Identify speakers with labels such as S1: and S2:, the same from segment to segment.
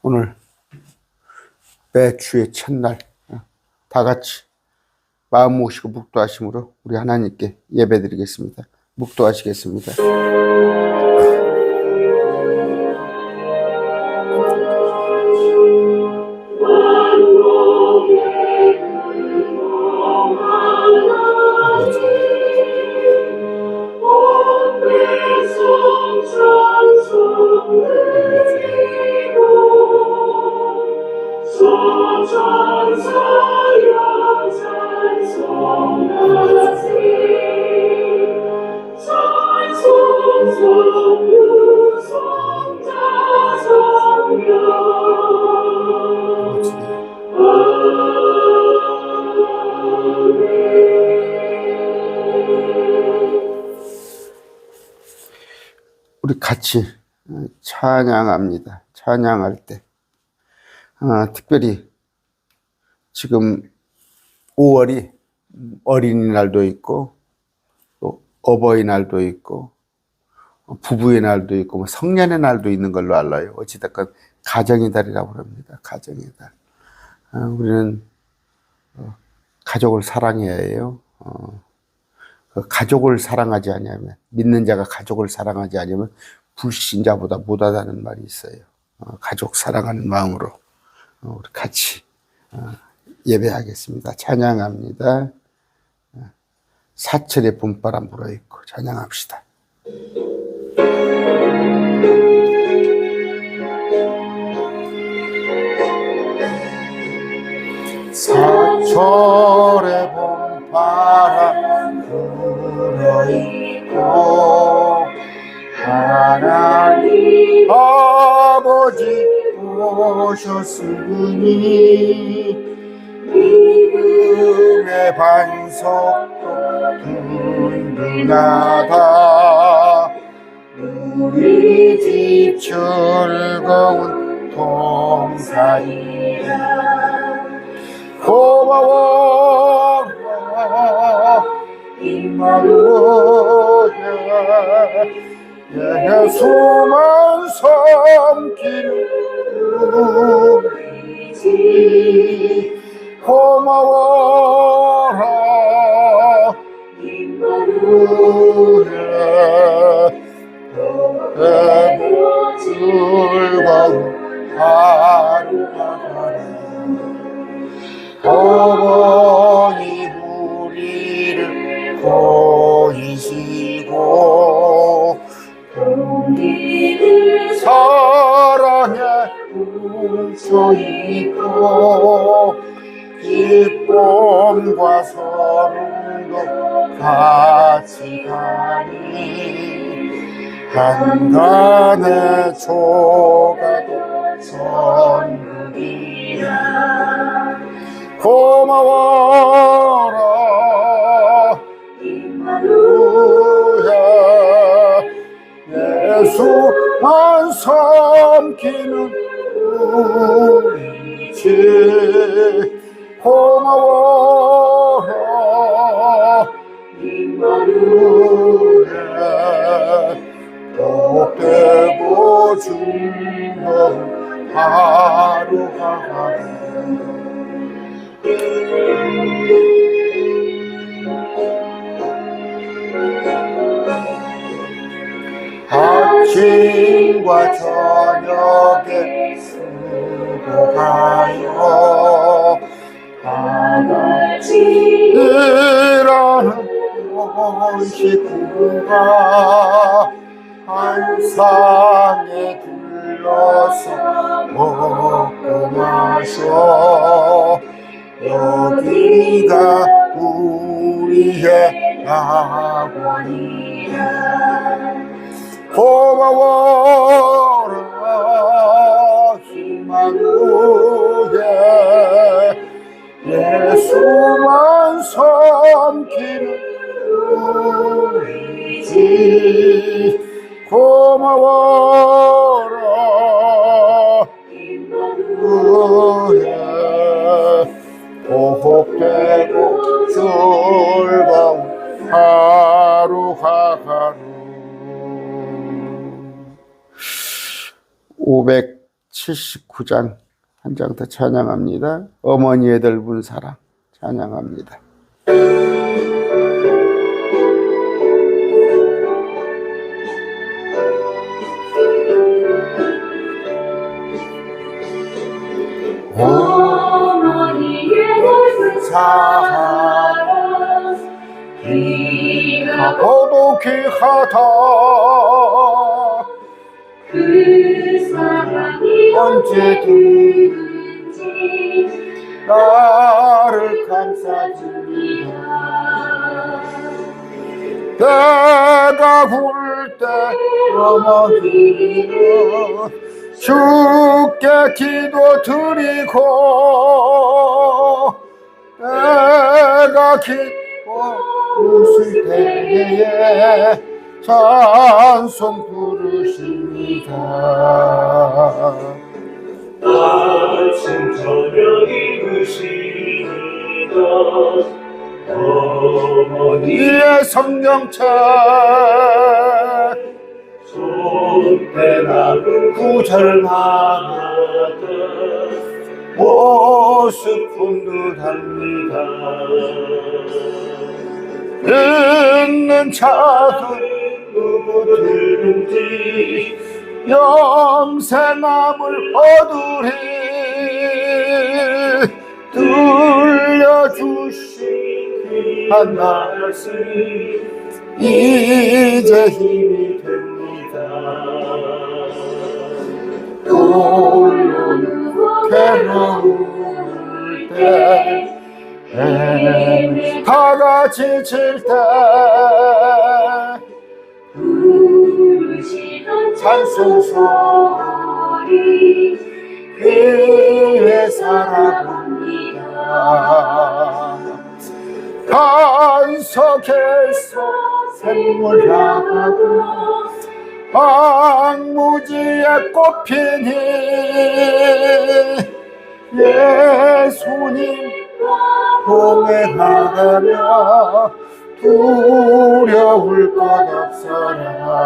S1: 오늘 매주의 첫날 다 같이 마음 모시고 묵도하심으로 우리 하나님께 예배드리겠습니다. 묵도하시겠습니다. 우리 같이 찬양합니다. 찬양할 때 특별히 지금 5월이 어린이날도 있고 또 어버이날도 있고 부부의 날도 있고 성년의 날도 있는 걸로 알아요. 어찌됐건 가정의 달이라고 합니다. 가정의 달. 우리는 가족을 사랑해야 해요. 가족을 사랑하지 않으면, 믿는 자가 가족을 사랑하지 않으면 불신자보다 못하다는 말이 있어요. 가족 사랑하는 마음으로 우리 같이 예배하겠습니다. 찬양합니다. 사철의 봄바람 불어있고 찬양합시다. 사철의 봄바람 불어있고 하나님 아버지 오셨으니 믿음의 반석도 든든하다. 우리 집 즐거운 동산이야. 고마워라 임마누엘 예수만 섬기는 우리지. 고마워라 임마누엘 즐거운 하루가 어머니 우리를 보이시고 우리를 사랑에 뭉쳐있고 기쁨과 서름도 같이 가니 한간의 조가도 천국이야. 고마워라 임마누엘 예수만 섬기는 우리지. 고마워라 임마누엘 복되고 즐거운 하루가 하루. 아침과 저녁에 수고하여 다같이 일하는 온 식구가 한 상에 둘러서 먹고 마셔. 여기가 우리의 학원이야. 고마워라 임마누엘 예수만 섬기는 우리지. 고마워라 임마누엘 복되고 즐거운 하루가 하루. 79장 한 장 더 찬양합니다. 어머니의 넓은 사랑 찬양합니다.
S2: 어머니의 넓은 사랑
S1: 고도 귀하다.
S2: 그 사랑이 언제든지
S1: 나를 감싸줍니다. 내가 부를 때 어머니는 주께 기도드리고 내가 기뻐 웃을 때에 찬송 부르십니다.
S2: 아침 저녁 입으시니까
S1: 어머니의 성령체
S2: 손대나는
S1: 구절마다 모습 훈훈합니다. 있는 자들
S2: 누구든지
S1: 영생함을 얻으리. 들려주신 귀한 말씀 이제 힘이 됩니다.
S2: 홀로 누워
S1: 괴로울 때 다가 지칠 때
S2: 부르시던
S1: 찬송
S2: 소리
S1: 귀에 살아갑니다. 반석에서 샘물 나가고 황무지에 꽃피니 예수님 동행하며 두려울 것 없어라.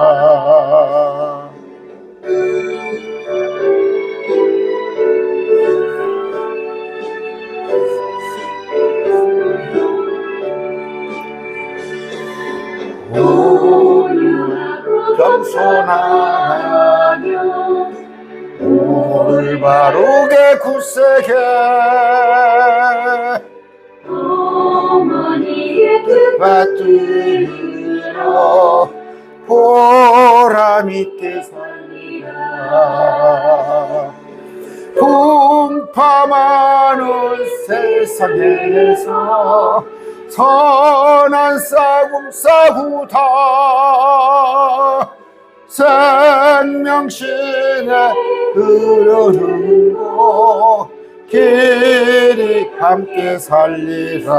S1: 겸손하며 올바르게 굳세게
S2: 어머니의
S1: 뜻받들어 보람있게 살리라. 풍파많은 세상에서 선한 싸움 싸우다 생명신에 흐르는 곳 길이 함께 살리라.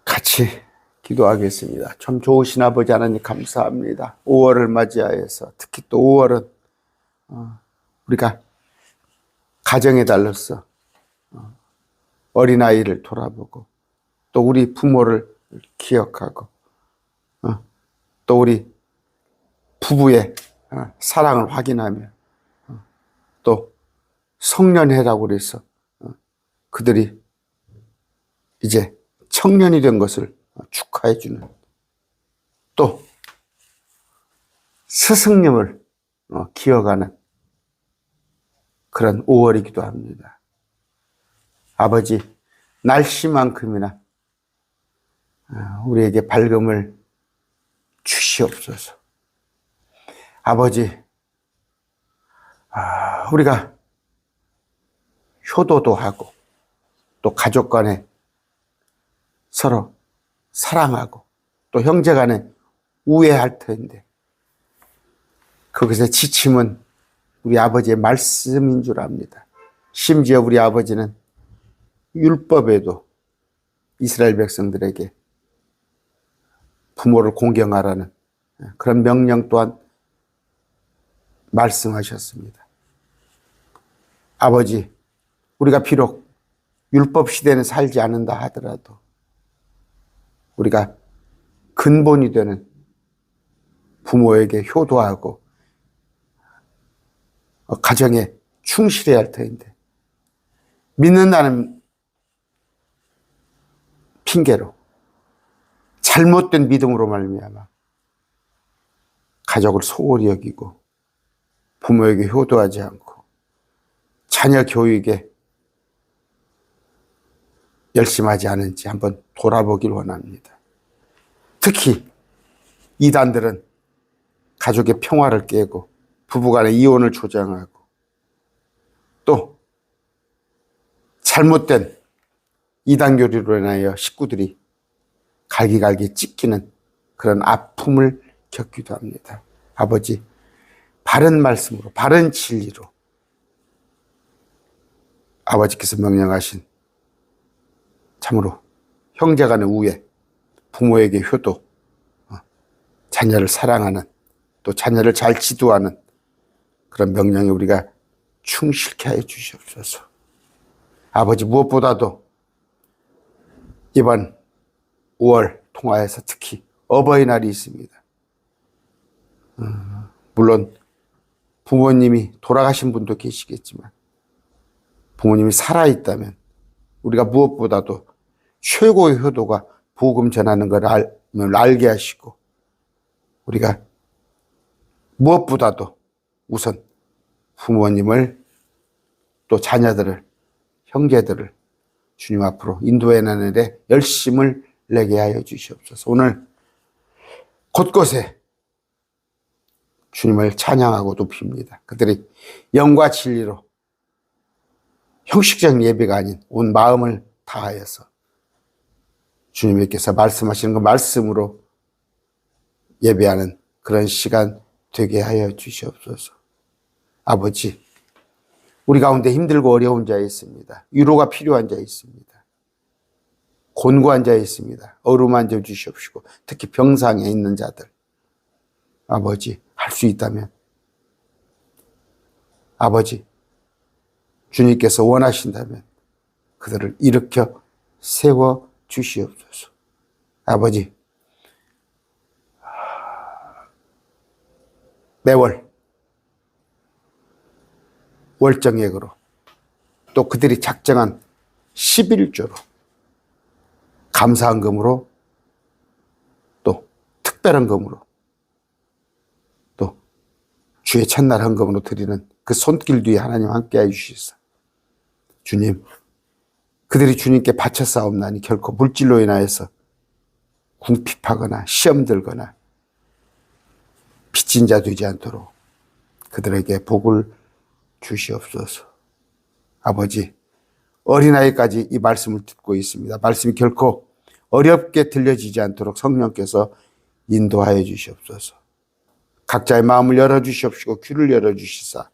S1: 같이 기도하겠습니다. 참 좋으신 아버지 하나님 감사합니다. 5월을 맞이하여서 특히 또 5월은 우리가 가정의 달로서 어린아이를 돌아보고 또 우리 부모를 기억하고 또 우리 부부의 사랑을 확인하며 또 성년회라고 그래서 그들이 이제 청년이 된 것을 축하해 주는 또 스승님을 기억하는 그런 5월이기도 합니다. 아버지, 날씨만큼이나 우리에게 밝음을 주시옵소서. 아버지, 우리가 효도도 하고 또 가족 간에 서로 사랑하고 또 형제 간에 우애할 텐데 거기서 지침은 우리 아버지의 말씀인 줄 압니다. 심지어 우리 아버지는 율법에도 이스라엘 백성들에게 부모를 공경하라는 그런 명령 또한 말씀하셨습니다. 아버지, 우리가 비록 율법 시대는 살지 않는다 하더라도 우리가 근본이 되는 부모에게 효도하고 가정에 충실해야 할 터인데 믿는다는 핑계로 잘못된 믿음으로 말미암아 가족을 소홀히 여기고 부모에게 효도하지 않고 자녀 교육에 열심하지 않은지 한번 돌아보길 원합니다. 특히 이단들은 가족의 평화를 깨고 부부간의 이혼을 조장하고 또 잘못된 이단 교리로 인하여 식구들이 갈기갈기 찢기는 그런 아픔을 겪기도 합니다. 아버지, 바른 말씀으로, 바른 진리로 아버지께서 명령하신 참으로 형제간의 우애, 부모에게 효도, 자녀를 사랑하는 또 자녀를 잘 지도하는 그런 명령에 우리가 충실케 하여 주시옵소서. 아버지, 무엇보다도 이번 5월 통화에서 특히 어버이날이 있습니다. 물론 부모님이 돌아가신 분도 계시겠지만 부모님이 살아있다면 우리가 무엇보다도 최고의 효도가 복음 전하는 걸 알게 하시고 우리가 무엇보다도 우선 부모님을 또 자녀들을 형제들을 주님 앞으로 인도해내는 데 열심을 내게 하여 주시옵소서. 오늘 곳곳에 주님을 찬양하고 높입니다. 그들이 영과 진리로 형식적 예배가 아닌 온 마음을 다하여서 주님께서 말씀하시는 그 말씀으로 예배하는 그런 시간 되게 하여 주시옵소서. 아버지, 우리 가운데 힘들고 어려운 자 있습니다. 위로가 필요한 자 있습니다. 곤고한 자 있습니다. 어루만져 주시옵시고 특히 병상에 있는 자들 아버지 할 수 있다면 아버지 주님께서 원하신다면 그들을 일으켜 세워 주시옵소서. 아버지 매월 월정액으로 또 그들이 작정한 11조로 감사헌금으로 또 특별헌금으로 또 주의 첫날 헌금으로 드리는 그 손길 뒤에 하나님 함께하여 주시옵소서. 주님, 그들이 주님께 바쳐싸움나니 결코 물질로 인하여서 궁핍하거나 시험 들거나 빚진 자 되지 않도록 그들에게 복을 주시옵소서. 아버지, 어린아이까지 이 말씀을 듣고 있습니다. 말씀이 결코 어렵게 들려지지 않도록 성령께서 인도하여 주시옵소서. 각자의 마음을 열어주시옵시고 귀를 열어주시사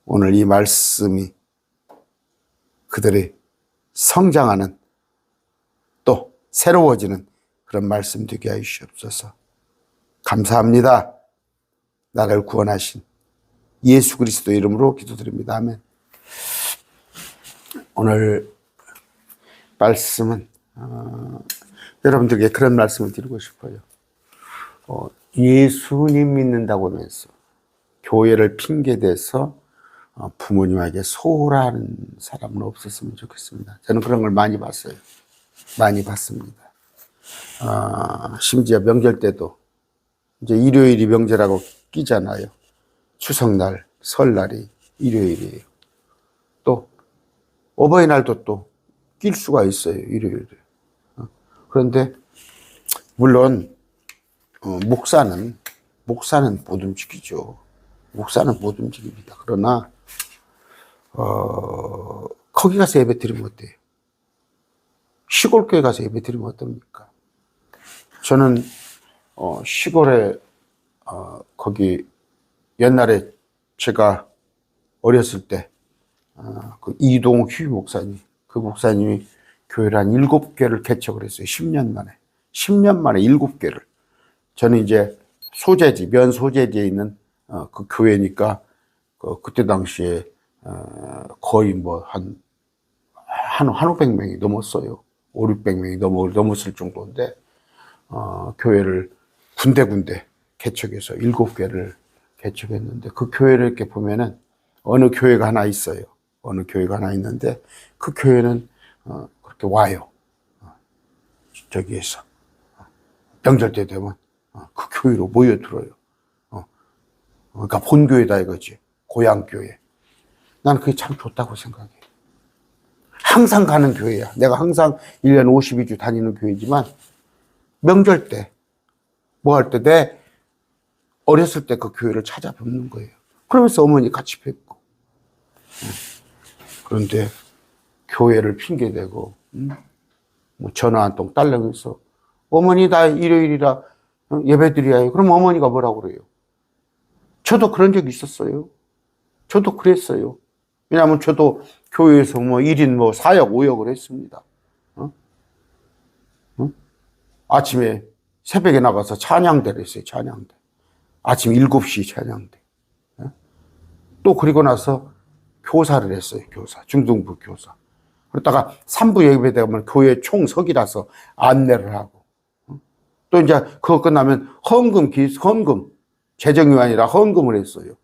S1: 오늘 이 말씀이 그들이 성장하는 또 새로워지는 그런 말씀 되게 하여 주시옵소서. 감사합니다. 나를 구원하신 예수 그리스도 이름으로 기도드립니다. 아멘. 오늘 말씀은 여러분들에게 그런 말씀을 드리고 싶어요. 예수님 믿는다고 하면서 교회를 핑계대서 부모님에게 소홀하는 사람은 없었으면 좋겠습니다. 저는 그런 걸 많이 봤어요. 많이 봤습니다. 심지어 명절 때도 이제 일요일이 명절하고 끼잖아요. 추석날, 설날이 일요일이에요. 또 어버이날도 또 낄 수가 있어요. 일요일에. 그런데 물론 목사는 못 움직이죠. 목사는 못 움직입니다. 그러나 거기 가서 예배 드리면 어때요? 시골교회 가서 예배 드리면 어떻습니까? 저는 시골에 거기 옛날에 제가 어렸을 때 그 이동휘 목사님, 그 목사님이 교회를 한 7개를 개척을 했어요. 10년 만에 7개를. 저는 이제 소재지, 면 소재지에 있는 그 교회니까 그때 당시에 거의 뭐 한 500명이 넘었어요. 500~600명이 넘었을 정도인데 교회를 군데군데 개척해서 7개를 개척했는데 그 교회를 이렇게 보면은 어느 교회가 하나 있어요. 어느 교회가 하나 있는데 그 교회는 그렇게 와요. 저기에서 명절 때 되면 그 교회로 모여들어요. 그러니까 본교회다 이거지. 고향교회. 나는 그게 참 좋다고 생각해. 항상 가는 교회야. 내가 항상 1년 52주 다니는 교회지만 명절 때 뭐 할 때 내 어렸을 때 그 교회를 찾아뵙는 거예요. 그러면서 어머니 같이 뵙고. 그런데 교회를 핑계대고 뭐 전화 한 통 딸랑해서 어머니 나 일요일이라 예배드려야 해요. 그럼 어머니가 뭐라고 그래요? 저도 그런 적이 있었어요. 저도 그랬어요. 왜냐하면 저도 교회에서 뭐 1인 뭐 4역 5역을 했습니다. 아침에 새벽에 나가서 찬양대를 했어요. 찬양대. 아침 7시 찬양대. 또 그리고 나서 교사를 했어요. 교사. 중등부 교사. 그러다가 3부 예배 되면 교회 총석이라서 안내를 하고. 또 이제 그거 끝나면 헌금, 재정이 아니라 헌금을 했어요.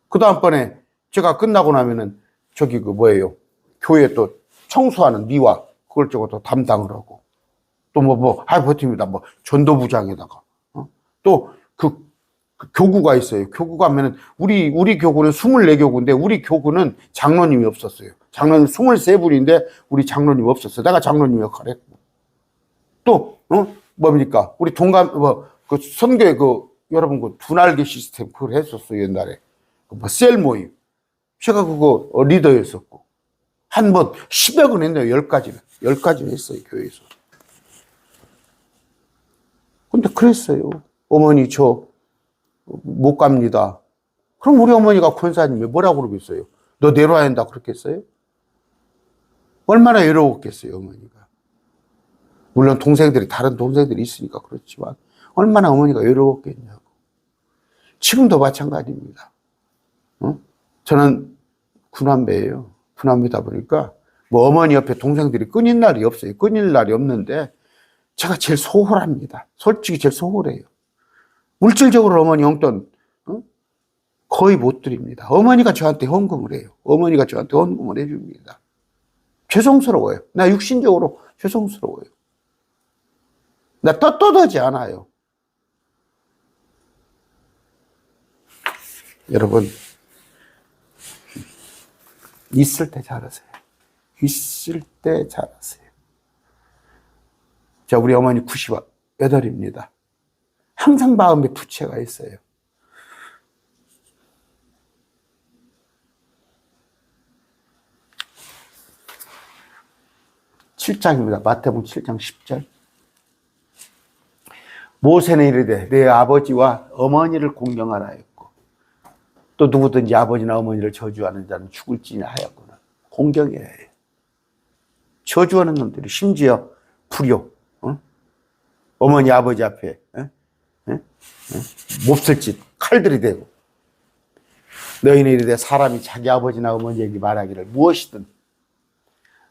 S1: 그 다음번에 제가 끝나고 나면은 저기 그 뭐예요. 교회 또 청소하는 미화 그걸 저것도 담당을 하고. 또 버팁니다. 전도부장에다가. 또 그 교구가 있어요. 교구가 하면은 우리 교구는 24교구인데 우리 교구는 장로님이 없었어요. 장로님 23분인데 우리 장로님이 없었어요. 내가 장로님 역할을 했고. 또 뭡니까? 우리 그 선교회 여러분 그 두날개 시스템 그걸 했었어요. 옛날에. 셀 모임. 제가 그거 리더였었고. 한 10여건 했네요. 10가지는. 10가지는 했어요. 교회에서. 근데 그랬어요. 어머니 저 못 갑니다. 그럼 우리 어머니가 권사님이 뭐라고 그러겠어요? 너 내려와야 한다 그랬겠어요? 얼마나 외로웠겠어요, 어머니가. 물론 다른 동생들이 있으니까 그렇지만 얼마나 어머니가 외로웠겠냐고. 지금도 마찬가지입니다. 저는 구남매예요. 구남매다 보니까 어머니 옆에 동생들이 끊인 날이 없어요. 끊일 날이 없는데 제가 제일 소홀합니다. 솔직히 제일 소홀해요. 물질적으로 어머니 용돈 거의 못 드립니다. 어머니가 저한테 헌금을 해요. 어머니가 저한테 헌금을 해줍니다. 죄송스러워요. 나 육신적으로 죄송스러워요. 나 떳떳하지 않아요. 여러분 있을 때 잘하세요. 있을 때 잘하세요. 자, 우리 어머니 98입니다. 항상 마음에 부채가 있어요. (7장입니다) 마태복음 7장 10절. 모세는 이르되 내 아버지와 어머니를 공경하라 했고 또 누구든지 아버지나 어머니를 저주하는 자는 죽을지니 하였구나. 공경해야 해요. 저주하는 놈들이 심지어 불효, 어머니 아버지 앞에 몹쓸 짓 칼들이 대고 너희는 이르되 사람이 자기 아버지나 어머니에게 말하기를 무엇이든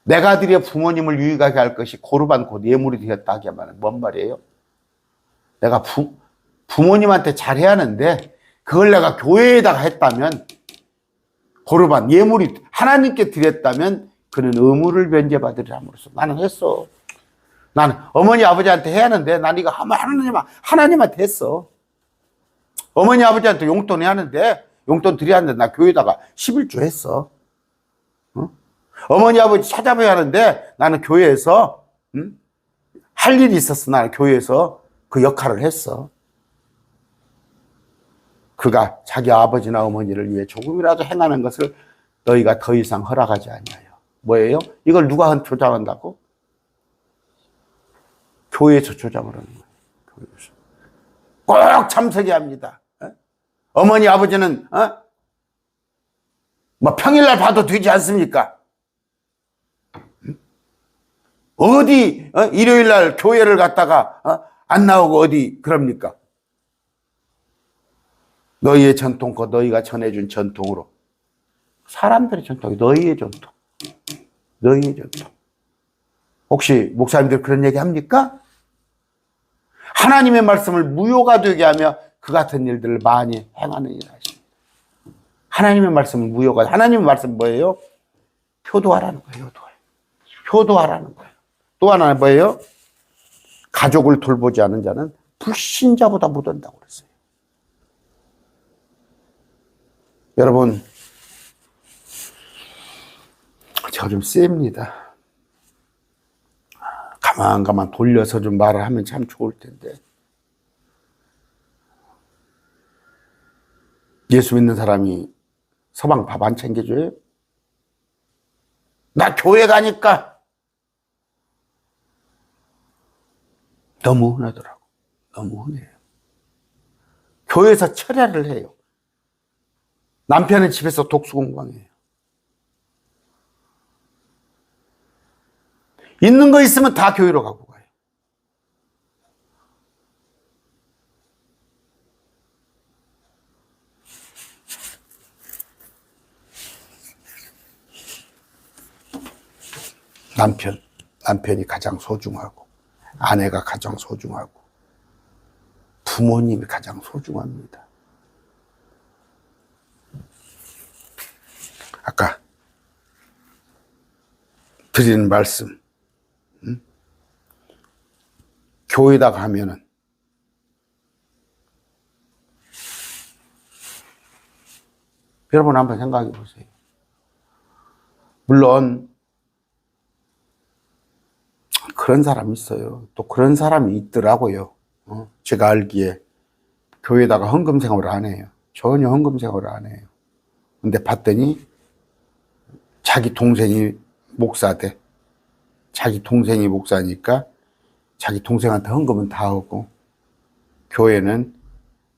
S1: 내가 드려 부모님을 유익하게 할 것이 고르반 곧 예물이 되었다 하게 하면 뭔 말이에요? 내가 부모님한테 잘해야 하는데 그걸 내가 교회에다가 했다면 고르반 예물이 하나님께 드렸다면 그는 의무를 면제받으리함으로써 나는 했어. 나는 어머니 아버지한테 해야 하는데 난 이거 하나님한테 했어. 어머니 아버지한테 용돈 해야 하는데 용돈 드려야 하는데 나 교회에다가 11조 했어. 어머니 아버지 찾아봐야 하는데 나는 교회에서 할 일이 있었어. 나는 교회에서 그 역할을 했어. 그가 자기 아버지나 어머니를 위해 조금이라도 행하는 것을 너희가 더 이상 허락하지 아니하여. 뭐예요? 이걸 누가 조장한다고? 교회에서 조장을 하는 거예요. 교회에서. 꼭 참석해야 합니다. 어머니 아버지는 평일날 봐도 되지 않습니까? 어디 일요일날 교회를 갔다가 안 나오고 어디 그럽니까? 너희의 전통과 너희가 전해준 전통으로. 사람들의 전통이 너희의 전통. 너희의 전통. 혹시 목사님들 그런 얘기 합니까? 하나님의 말씀을 무효가 되게 하며 그 같은 일들을 많이 행하는 일 하십니다. 하나님의 말씀은 무효가, 하나님의 말씀은 뭐예요? 효도하라는 거예요. 효도하라는 거예요. 또 하나는 뭐예요? 가족을 돌보지 않은 자는 불신자보다 못한다고 그랬어요. 여러분, 제가 좀 셉니다. 가만 돌려서 좀 말을 하면 참 좋을 텐데. 예수 믿는 사람이 서방 밥 안 챙겨줘요? 나 교회 가니까. 너무 흔하더라고. 너무 흔해요. 교회에서 철야를 해요. 남편은 집에서 독수공방해요. 있는 거 있으면 다 교회로 가고 가요. 남편이 가장 소중하고, 아내가 가장 소중하고, 부모님이 가장 소중합니다. 아까 드리는 말씀, 교회에다 가면은 여러분 한번 생각해 보세요. 물론 그런 사람이 있어요. 또 그런 사람이 있더라고요. 제가 알기에 교회에다가 헌금 생활을 안 해요. 전혀 헌금 생활을 안 해요. 근데 봤더니 자기 동생이 목사대. 자기 동생이 목사니까 자기 동생한테 헌금은 다 하고 교회는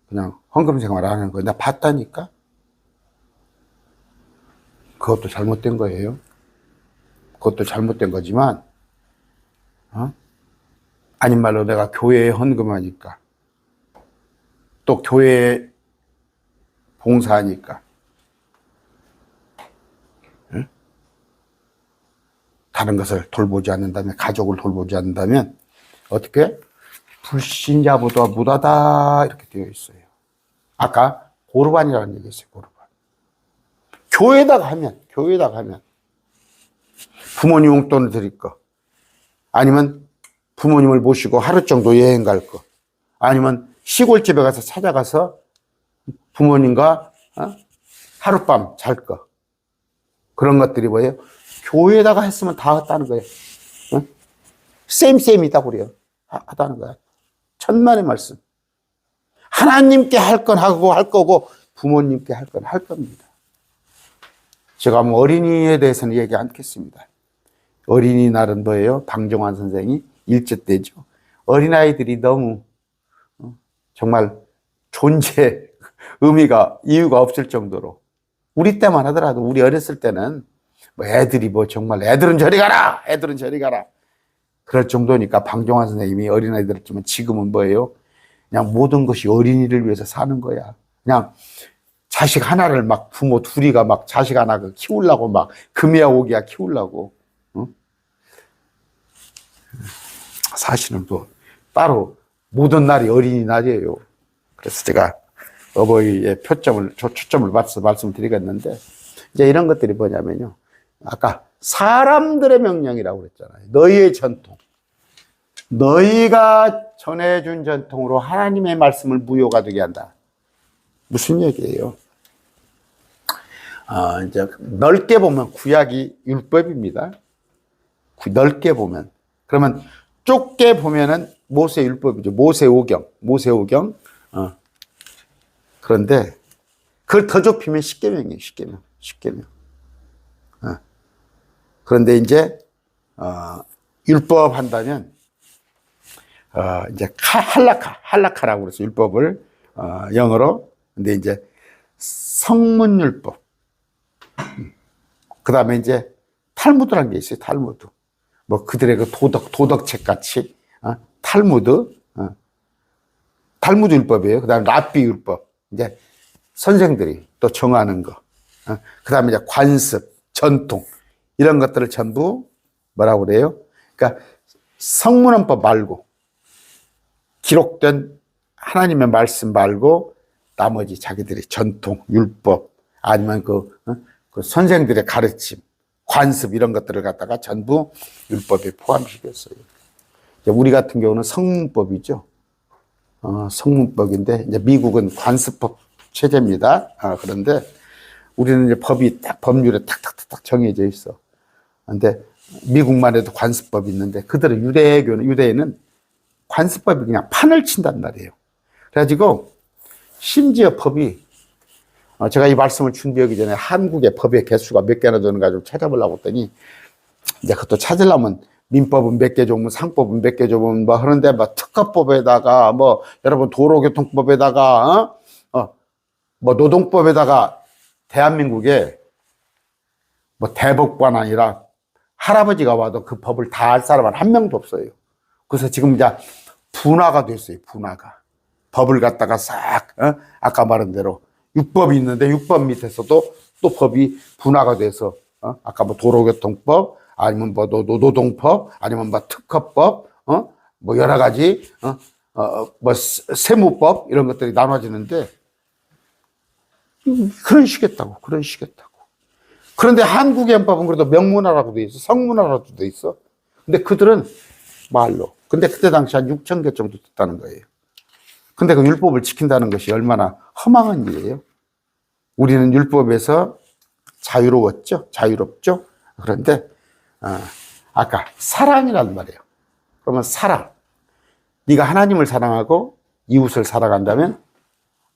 S1: 그냥 헌금 생활을 하는 거예요. 나 봤다니까? 그것도 잘못된 거예요. 그것도 잘못된 거지만 아닌 말로 내가 교회에 헌금하니까 또 교회에 봉사하니까 다른 것을 돌보지 않는다면, 가족을 돌보지 않는다면 어떻게? 불신자보다 못하다 이렇게 되어 있어요. 아까 고르반이라는 얘기 있어요. 고르반. 교회에다가 하면 부모님 용돈을 드릴 거, 아니면 부모님을 모시고 하루 정도 여행 갈 거, 아니면 시골집에 가서 찾아가서 부모님과 하룻밤 잘 거, 그런 것들이 뭐예요? 교회에다가 했으면 다 했다는 거예요. 쌤이다고 그래요. 하다는 거야. 천만의 말씀. 하나님께 할 건 하고 할 거고 부모님께 할 건 할 겁니다. 제가 뭐 어린이에 대해서는 얘기 않겠습니다. 어린이날은 뭐예요? 방종환 선생이 일제 때죠. 어린아이들이 너무 정말 존재 의미가 이유가 없을 정도로, 우리 때만 하더라도 우리 어렸을 때는 뭐 애들이 뭐 정말 애들은 저리 가라, 애들은 저리 가라 그럴 정도니까 방종환 선생님이 어린아이들을 주면, 지금은 뭐예요? 그냥 모든 것이 어린이를 위해서 사는 거야. 그냥 자식 하나를 막 부모 둘이가 막 자식 하나 키우려고 막 금이야 오기야 키우려고. 사실은 또 따로 모든 날이 어린이날이에요. 그래서 제가 어버이의 초점을 맞춰서 말씀드리겠는데, 이제 이런 것들이 뭐냐면요. 아까 사람들의 명령이라고 그랬잖아요. 너희의 전통. 너희가 전해준 전통으로 하나님의 말씀을 무효가 되게 한다. 무슨 얘기예요? 이제 넓게 보면 구약이 율법입니다. 넓게 보면. 그러면 좁게 보면은 모세 율법이죠. 모세오경. 그런데 그걸 더 좁히면 십계명이에요. 십계명. 그런데 이제 율법 한다면 이제 할라카라고 그래서 율법을 영어로. 근데 이제 성문율법. 그 다음에 이제 탈무드라는 게 있어요. 탈무드. 뭐 그들의 그 도덕책 같이 탈무드 율법이에요. 그 다음에 랍비 율법. 이제 선생들이 또 정하는 거. 그 다음에 이제 관습, 전통 이런 것들을 전부 뭐라고 그래요? 그러니까 성문헌법 말고 기록된 하나님의 말씀 말고 나머지 자기들의 전통, 율법, 아니면 그 선생들의 가르침, 관습 이런 것들을 갖다가 전부 율법에 포함시켰어요. 우리 같은 경우는 성문법이죠. 성문법인데 이제 미국은 관습법 체제입니다. 그런데 우리는 이제 법이 딱 법률에 탁탁탁 정해져 있어. 근데 미국만 해도 관습법이 있는데 그들은 유대인은 관습법이 그냥 판을 친단 말이에요. 그래가지고 심지어 법이 제가 이 말씀을 준비하기 전에 한국의 법의 개수가 몇 개나 되는가 좀 찾아보려고 했더니 이제 그것도 찾으려면 민법은 몇 개 좋으면 상법은 몇 개 좋으면 뭐 하는데 뭐 특허법에다가 뭐 여러분 도로교통법에다가 뭐 노동법에다가 대한민국에 뭐 대법관 아니라 할아버지가 와도 그 법을 다 알 사람은 한 명도 없어요. 그래서 지금 이제 분화가 됐어요. 분화가. 법을 갖다가 싹 아까 말한 대로 육법이 있는데 육법 밑에서도 또 법이 분화가 돼서 아까 뭐 도로교통법 아니면 뭐 노동법 아니면 뭐 특허법 뭐 여러 가지 뭐 세무법 이런 것들이 나눠지는데 그런 식이었다고. 그런데 한국의 헌법은 그래도 명문화라고 돼 있어. 성문화라고 돼 있어. 근데 그들은 말로. 근데 그때 당시 한 6천 개 정도 됐다는 거예요. 근데 그 율법을 지킨다는 것이 얼마나 허망한 일이에요. 우리는 율법에서 자유로웠죠. 자유롭죠. 그런데 아까 사랑이란 말이에요. 그러면 사랑. 네가 하나님을 사랑하고 이웃을 사랑한다면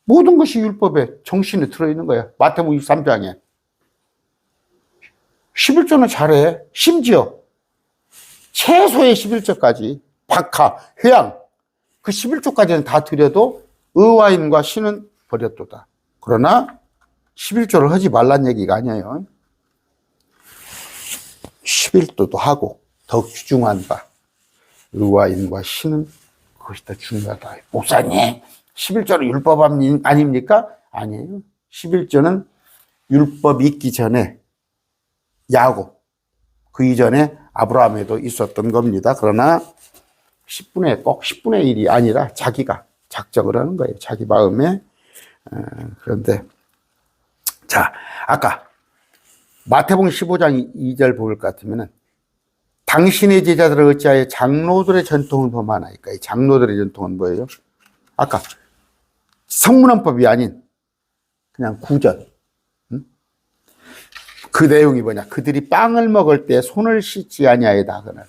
S1: 모든 것이 율법에 정신에 들어있는 거야. 마태복음 23장에 11조는 잘해. 심지어 최소의 11조까지 박하, 회양 그 11조까지는 다 드려도 의와인과 신은 버렸도다. 그러나 11조를 하지 말란 얘기가 아니에요. 11조도 하고 더 귀중한 바 의와인과 신은 그것이 더 중요하다. 목사님 11조는 율법 아닙니까? 아니에요. 11조는 율법이 있기 전에 야곱 그 이전에 아브라함에도 있었던 겁니다. 그러나 꼭 10분의 1이 아니라 자기가 작정을 하는 거예요. 자기 마음에. 그런데 자 아까 마태복음 15장 2절 볼 것 같으면은 당신의 제자들을 어찌하여 장로들의 전통을 범하나이까. 이 장로들의 전통은 뭐예요? 아까 성문헌법이 아닌 그냥 구절. 그 내용이 뭐냐? 그들이 빵을 먹을 때 손을 씻지 아니하여다. 그날.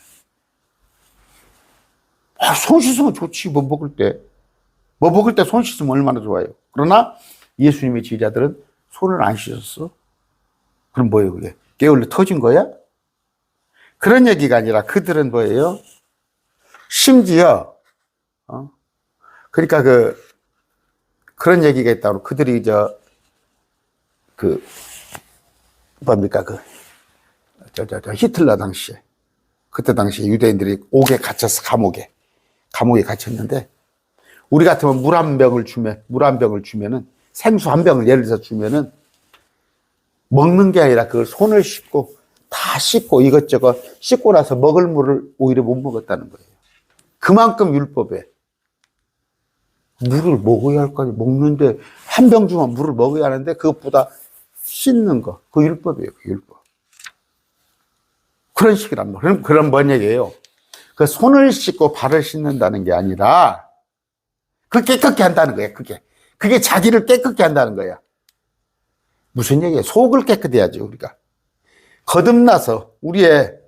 S1: 손 씻으면 좋지. 뭐 먹을 때 손 씻으면 얼마나 좋아요. 그러나 예수님의 제자들은 손을 안 씻었어. 그럼 뭐예요, 그게? 게을러 터진 거야? 그런 얘기가 아니라 그들은 뭐예요? 심지어 그러니까 그런 얘기가 있다고. 그들이 뭡니까 히틀러 당시에 그때 당시에 유대인들이 옥에 갇혀서 감옥에 갇혔는데 우리 같으면 물 한 병을 주면은 생수 한 병을 예를 들어서 주면은 먹는 게 아니라 그걸 손을 씻고 다 씻고 이것저것 씻고 나서 먹을 물을 오히려 못 먹었다는 거예요. 그만큼 율법에 물을 먹어야 할 거 아니에요. 먹는데 한 병 주면 물을 먹어야 하는데 그것보다 씻는 거, 그 율법이에요, 그 율법. 그런 식이란 말이에요. 그럼 뭔 얘기예요? 그 손을 씻고 발을 씻는다는 게 아니라, 그 깨끗게 한다는 거예요, 그게 자기를 깨끗게 한다는 거야. 무슨 얘기예요? 속을 깨끗이 해야지, 우리가. 거듭나서 우리의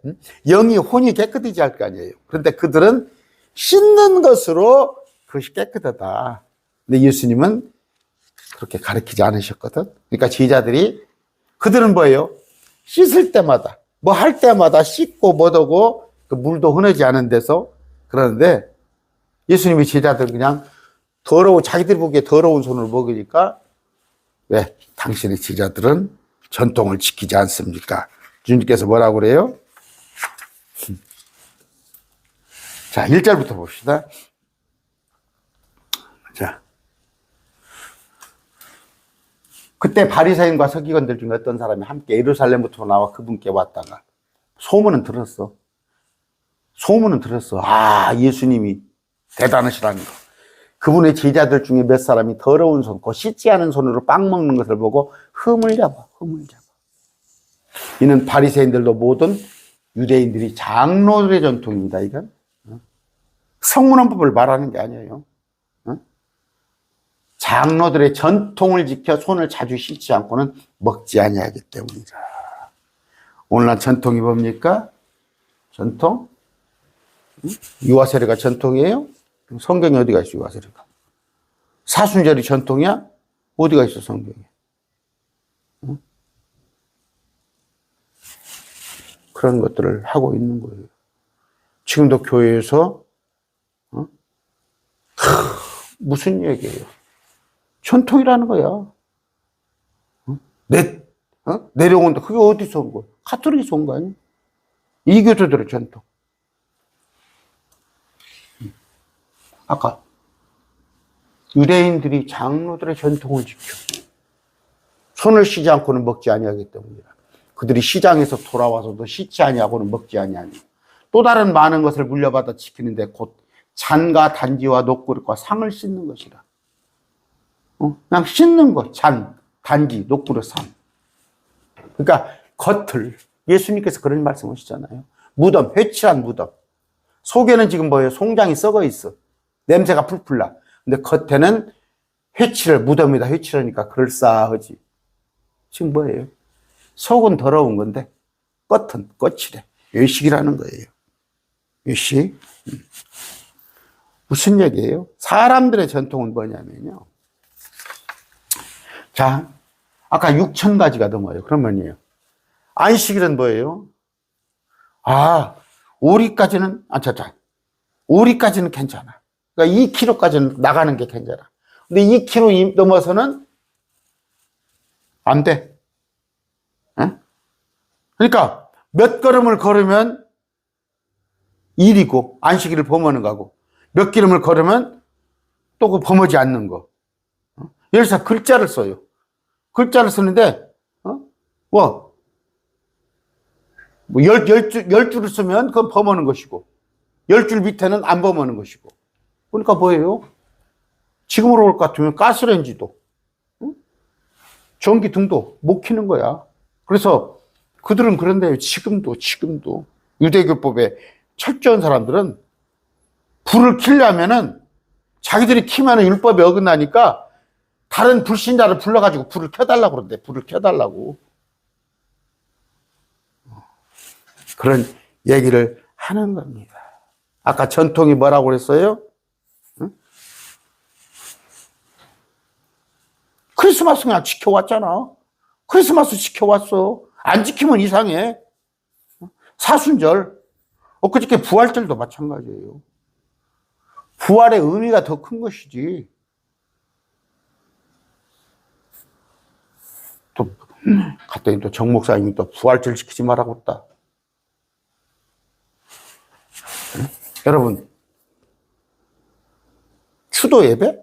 S1: 영이, 혼이 깨끗해지 할 거 아니에요. 그런데 그들은 씻는 것으로 그것이 깨끗하다. 근데 예수님은 그렇게 가르치지 않으셨거든. 그러니까 제자들이 그들은 뭐예요? 씻을 때마다 뭐 할 때마다 씻고 뭐하고 그 물도 흐르지 않은 데서 그러는데 예수님이 제자들 그냥 자기들이 보기에 더러운 손을 먹으니까 왜? 당신의 제자들은 전통을 지키지 않습니까? 주님께서 뭐라고 그래요? 자, 1절부터 봅시다. 자. 그때 바리새인과 서기관들 중에 어떤 사람이 함께 예루살렘부터 나와 그분께 왔다가 소문은 들었어. 아, 예수님이 대단하시다는 거. 그분의 제자들 중에 몇 사람이 더러운 손, 그 씻지 않은 손으로 빵 먹는 것을 보고 흠을 잡아. 이는 바리새인들도 모든 유대인들이 장로들의 전통입니다. 이건 성문헌법을 말하는 게 아니에요. 장로들의 전통을 지켜 손을 자주 씻지 않고는 먹지 아니하기 때문이다. 오늘날 전통이 뭡니까? 전통? 유아세례가 전통이에요? 성경에 어디가 있어, 유아세례가? 사순절이 전통이야? 어디가 있어, 성경에? 그런 것들을 하고 있는 거예요. 지금도 교회에서 무슨 얘기예요? 전통이라는 거야. 내려온다. 그게 어디서 온 거야? 가톨릭에서 온 거 아니야? 이교도들의 전통. 아까 유대인들이 장로들의 전통을 지켜 손을 씻지 않고는 먹지 아니하기 때문이라. 그들이 시장에서 돌아와서도 씻지 아니하고는 먹지 아니하니 또 다른 많은 것을 물려받아 지키는데 곧 잔과 단지와 녹그릇과 상을 씻는 것이라. 그냥 씻는 것, 잔, 단지, 녹그릇, 상. 그러니까 겉을 예수님께서 그런 말씀하시잖아요. 무덤, 회칠한 무덤. 속에는 지금 뭐예요? 송장이 썩어 있어. 냄새가 풀풀 나. 근데 겉에는 무덤에다 회칠하니까 그럴싸하지. 지금 뭐예요? 속은 더러운 건데 겉은 거칠해. 외식이라는 거예요. 외식. 무슨 얘기예요? 사람들의 전통은 뭐냐면요. 자, 아까 6,000가지가 넘어요. 그러면요. 안식일은 뭐예요? 오리까지는, 오리까지는 괜찮아. 그러니까 2kg까지는 나가는 게 괜찮아. 근데 2kg 넘어서는 안 돼. 그러니까 몇 걸음을 걸으면 일이고, 안식일을 범하는 거고, 몇 걸음을 걸으면 또 그 범하지 않는 거. 예를 들어서 글자를 써요. 글자를 쓰는데, 열 줄을 쓰면 그건 범하는 것이고, 10줄 밑에는 안 범하는 것이고. 그러니까 뭐예요? 지금으로 올 것 같으면 가스레인지도, 전기등도 못 켜는 거야. 그래서 그들은 그런데요. 지금도. 유대교법에 철저한 사람들은 불을 켜려면은 자기들이 켜면 율법에 어긋나니까 다른 불신자를 불러가지고 불을 켜달라고 그러는데, 불을 켜달라고. 그런 얘기를 하는 겁니다. 아까 전통이 뭐라고 그랬어요? 크리스마스 그냥 지켜왔잖아. 크리스마스 지켜왔어. 안 지키면 이상해. 사순절. 그저께 부활절도 마찬가지예요. 부활의 의미가 더 큰 것이지. 또 갔더니 또 정 목사님이 또 부활절 지키지 말라고 했다. 여러분, 추도 예배?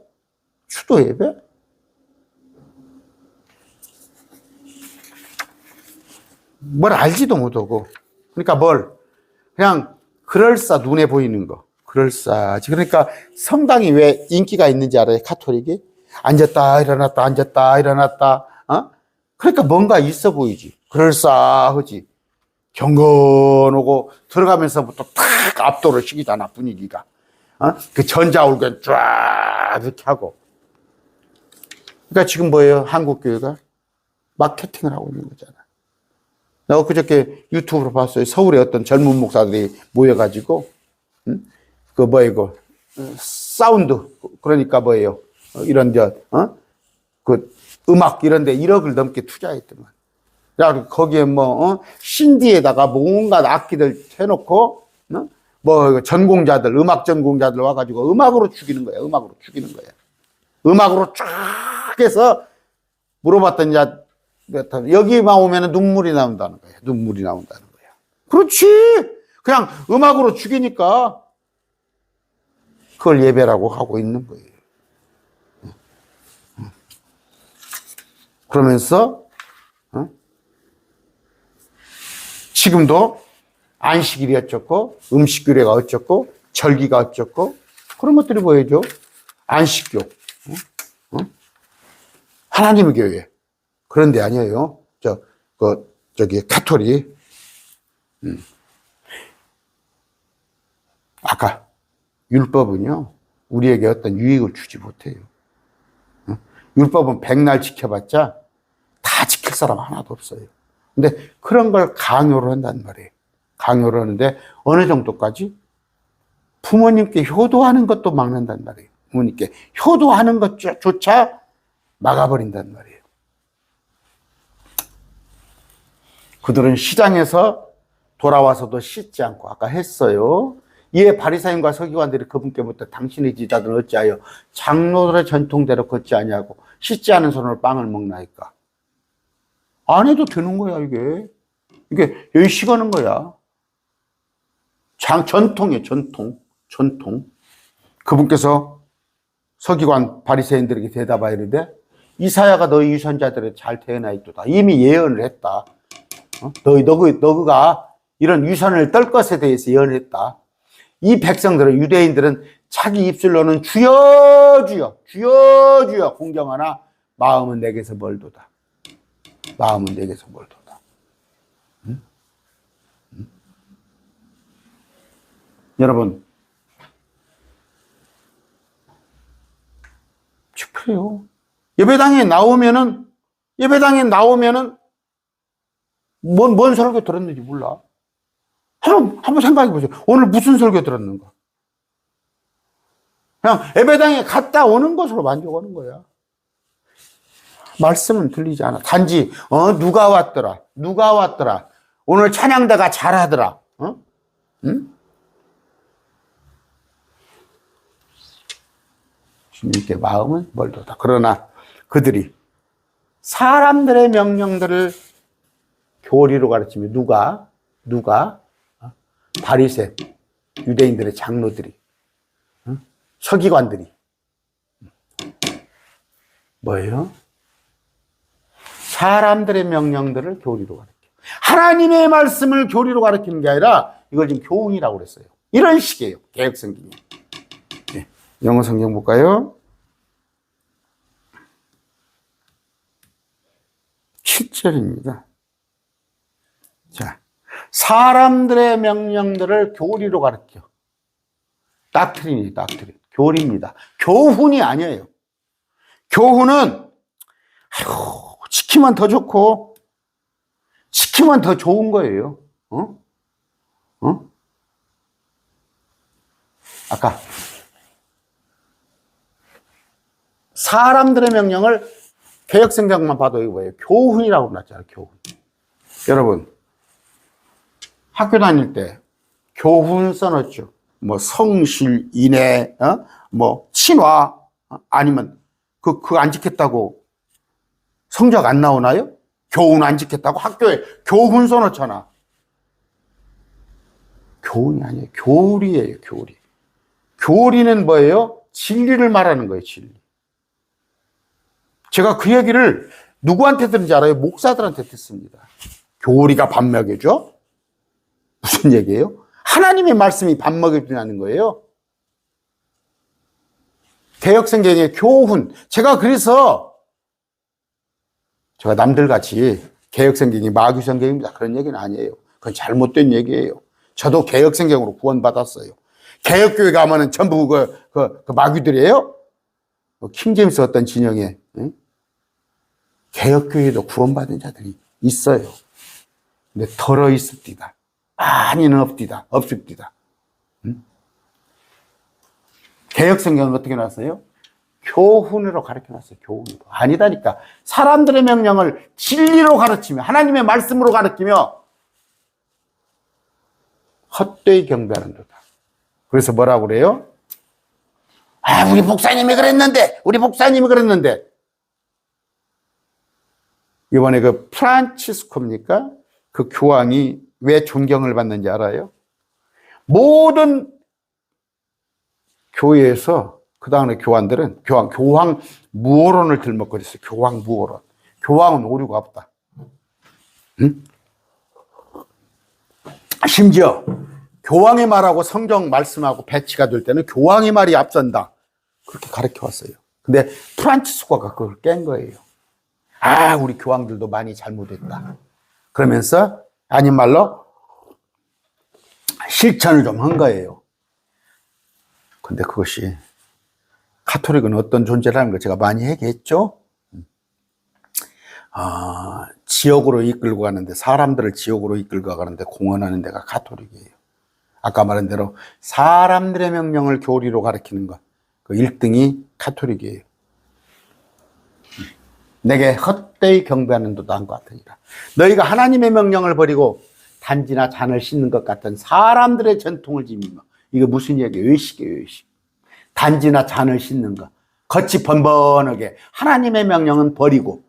S1: 뭘 알지도 못하고. 그러니까 그냥 눈에 보이는 거. 그럴싸하지. 그러니까 성당이 왜 인기가 있는지 알아요? 카톨릭이? 앉았다, 일어났다. 그러니까 뭔가 있어 보이지. 그럴싸하지. 경건하고 들어가면서부터 탁 압도를 시키잖아, 분위기가. 그 전자올간 쫙 이렇게 하고. 그러니까 지금 뭐예요? 한국교회가 마케팅을 하고 있는 거잖아. 내가 그저께 유튜브로 봤어요. 서울에 어떤 젊은 목사들이 모여가지고, 사운드, 그러니까 이런, 음악 이런데 1억을 넘게 투자했더만. 야, 거기에 신디에다가 온갖 악기들 해놓고, 전공자들, 음악 전공자들 와가지고 음악으로 죽이는 거야. 음악으로 쫙 해서 물어봤더니, 여기만 오면 눈물이 나온다는 거야. 그렇지! 그냥 음악으로 죽이니까 그걸 예배라고 하고 있는 거예요. 그러면서, 지금도 안식일이 어쩌고, 음식규례가 어쩌고, 절기가 어쩌고, 그런 것들이 보여줘. 안식교, 하나님의 교회. 그런 데 아니에요. 저기, 가톨릭. 아까, 율법은요, 우리에게 어떤 유익을 주지 못해요. 율법은 백날 지켜봤자 다 지킬 사람 하나도 없어요. 근데 그런 걸 강요를 한단 말이에요. 강요를 하는데 어느 정도까지? 부모님께 효도하는 것도 막는단 말이에요. 부모님께 효도하는 것조차 막아버린단 말이에요. 그들은 시장에서 돌아와서도 씻지 않고, 아까 했어요. 이에 바리사인과 서기관들이 그분께 묻되 당신의 제자들은 어찌하여 장로들의 전통대로 걷지 아니하고 씻지 않은 손으로 빵을 먹나이까? 안 해도 되는 거야, 이게 열식하는 거야. 전통이에요, 전통. 그분께서 서기관 바리새인들에게 대답하여 이르되 이사야가 너희 유선자들을 잘 태어나있도다. 이미 예언을 했다. 너가 이런 유선을 떨 것에 대해서 예언했다. 이 백성들은, 유대인들은 자기 입술로는 주여 주여 주여 주여 공경하나 마음은 내게서 멀도다. 마음은 내게서 멀도다. 여러분, 그래요. 예배당에 나오면은 뭔 설교 들었는지 몰라. 한번 생각해 보세요. 오늘 무슨 설교 들었는가? 그냥 예배당에 갔다 오는 것으로 만족하는 거야. 말씀은 들리지 않아. 단지 누가 왔더라. 오늘 찬양대가 잘하더라. 응? 주님께 마음은 멀도다. 그러나 그들이 사람들의 명령들을 교리로 가르치며 누가 바리새, 유대인들의 장로들이, 서기관들이 뭐예요? 사람들의 명령들을 교리로 가르쳐. 하나님의 말씀을 교리로 가르치는 게 아니라 이걸 지금 교훈이라고 그랬어요. 이런 식이에요. 개역성경이. 네, 영어 성경 볼까요? 7절입니다. 자, 사람들의 명령들을 교리로 가르쳐. 닥트린이에요, 닥트린. 교리입니다. 교훈이 아니에요. 교훈은, 지키면 더 좋고, 지키면 더 좋은 거예요. 아까, 사람들의 명령을 개역성경만 봐도 이거 뭐예요? 교훈이라고 그랬잖아요, 교훈. 여러분, 학교 다닐 때 교훈 써놨죠. 뭐 성실, 인애, 뭐 친화, 아니면 그거 안 지켰다고 성적 안 나오나요? 교훈 안 지켰다고 학교에 교훈 써놓잖아. 교훈이 아니에요. 교리예요, 교리. 교리는 뭐예요? 진리를 말하는 거예요, 진리. 제가 그 얘기를 누구한테 듣는지 알아요? 목사들한테 듣습니다. 교리가 밥 먹여줘? 무슨 얘기예요? 하나님의 말씀이 밥 먹여주는 거예요. 개역성경의 교훈. 제가 그래서 제가 남들같이 개역성경이 마귀성경입니다. 그런 얘기는 아니에요. 그건 잘못된 얘기예요. 저도 개역성경으로 구원받았어요. 개역교회 가면은 전부 그 마귀들이에요? 킹제임스 어떤 진영에 개역교회도 구원받은 자들이 있어요. 근데 덜어 있습니다. 많이는 없습니다. 개역성경은 어떻게 놨어요? 교훈으로 가르쳐놨어요. 교훈으로. 아니다니까. 사람들의 명령을 진리로 가르치며 하나님의 말씀으로 가르치며 헛되이 경배하는도다. 그래서 뭐라고 그래요? 우리 목사님이 그랬는데 이번에 그 프란치스코입니까? 그 교황이 왜 존경을 받는지 알아요? 모든 교회에서 그 다음에 교황들은 교황 무호론을 들먹거렸어요. 교황 무호론. 교황은 오류가 없다. 응? 심지어 교황의 말하고 성경 말씀하고 배치가 될 때는 교황의 말이 앞선다. 그렇게 가르쳐 왔어요. 근데 프란치스코가 그걸 깬 거예요. 아, 우리 교황들도 많이 잘못했다. 그러면서 아닌 말로 실천을 좀 한 거예요. 근데 그것이 카톨릭은 어떤 존재라는 걸 제가 많이 얘기했죠. 지옥으로 이끌고 가는데, 사람들을 지옥으로 이끌고 가는데 공헌하는 데가 카톨릭이에요. 아까 말한 대로 사람들의 명령을 교리로 가르치는 것, 그 1등이 카톨릭이에요. 내게 헛되이 경배하는 도도 한것 같으니라. 너희가 하나님의 명령을 버리고 단지나 잔을 씻는 것 같은 사람들의 전통을 지니며. 이거 무슨 얘기예요? 외식이에요, 외식. 단지나 잔을 씻는 것, 겉이 번번하게 하나님의 명령은 버리고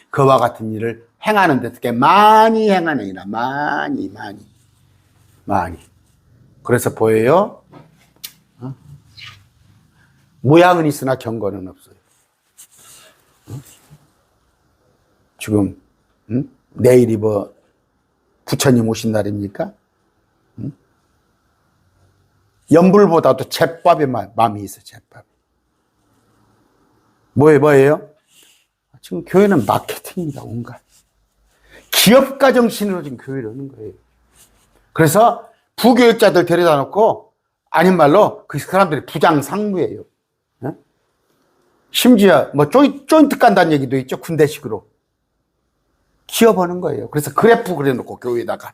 S1: 그와 같은 일을 행하는데 특히 많이 행하느니라. 많이. 그래서 보여요? 모양은 있으나 경건은 없어요. 지금 내일이 뭐 부처님 오신 날입니까? 연불보다도 제밥에 마음이 있어. 제밥. 뭐예요? 지금 교회는 마케팅입니다. 온갖 기업가 정신으로 지금 교회를 하는 거예요. 그래서 부교육자들 데려다 놓고, 아닌 말로 그 사람들이 부장 상무예요. 심지어 뭐 조인트 깐다는 얘기도 있죠. 군대식으로 기업하는 거예요. 그래서 그래프 그려놓고 교회에다가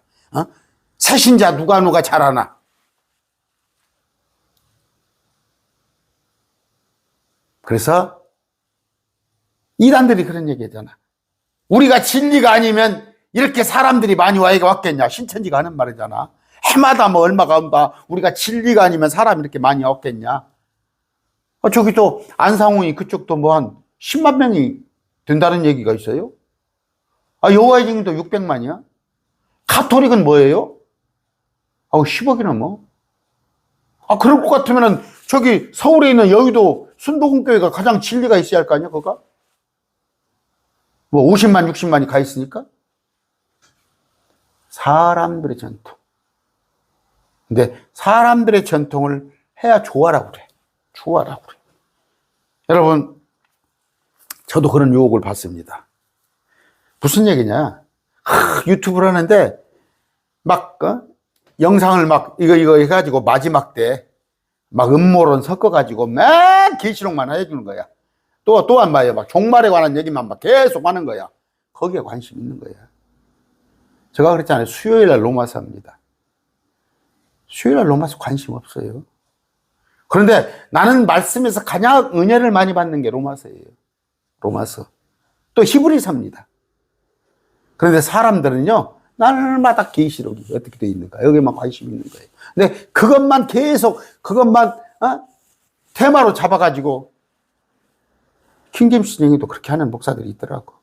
S1: 새신자 누가 잘하나. 그래서 이단들이 그런 얘기하잖아. 우리가 진리가 아니면 이렇게 사람들이 많이 왔겠냐. 신천지가 하는 말이잖아. 해마다 뭐 얼마가 온다. 우리가 진리가 아니면 사람이 이렇게 많이 왔겠냐. 저기 또 안상홍이 그쪽도 뭐 한 10만 명이 된다는 얘기가 있어요. 여호와의 증인도 600만이야. 가톨릭은 뭐예요? 10억이나 뭐. 그럴 것 같으면은 저기 서울에 있는 여의도 순복음교회가 가장 진리가 있어야 할 거 아니야, 그거? 뭐 50만, 60만이 가 있으니까? 사람들의 전통. 근데 사람들의 전통을 해야 좋아라고 그래. 좋아라고 그래. 여러분, 저도 그런 유혹을 받습니다. 무슨 얘기냐? 유튜브를 하는데 막 영상을 막 이거 해가지고 마지막 때 막 음모론 섞어가지고 맨 계시록만 해주는 거야. 또 안 봐요. 막 종말에 관한 얘기만 막 계속 하는 거야. 거기에 관심 있는 거야. 제가 그랬잖아요. 수요일 날 로마서 합니다. 수요일 날 로마서 관심 없어요. 그런데 나는 말씀에서 가장 은혜를 많이 받는 게 로마서예요. 로마서. 또 히브리서입니다. 그런데 사람들은요, 날마다 계시록이 어떻게 되어 있는가, 여기만 관심이 있는 거예요. 근데 그것만 계속, 테마로 잡아가지고, 킹제임스 정의도 그렇게 하는 목사들이 있더라고.